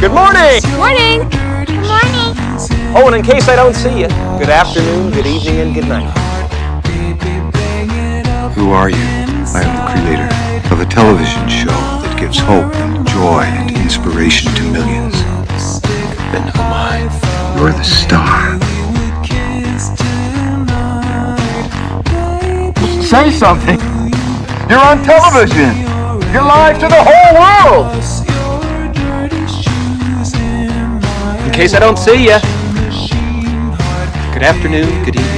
Good morning! Morning! Good morning! Oh, and in case I don't see you, good afternoon, good evening, and good night. Who are you? I am the creator of a television show that gives hope and joy and inspiration to millions. Then who am I? You're the star. Say something. You're on television. You're live to the whole world. In case I don't see you, good afternoon, good evening.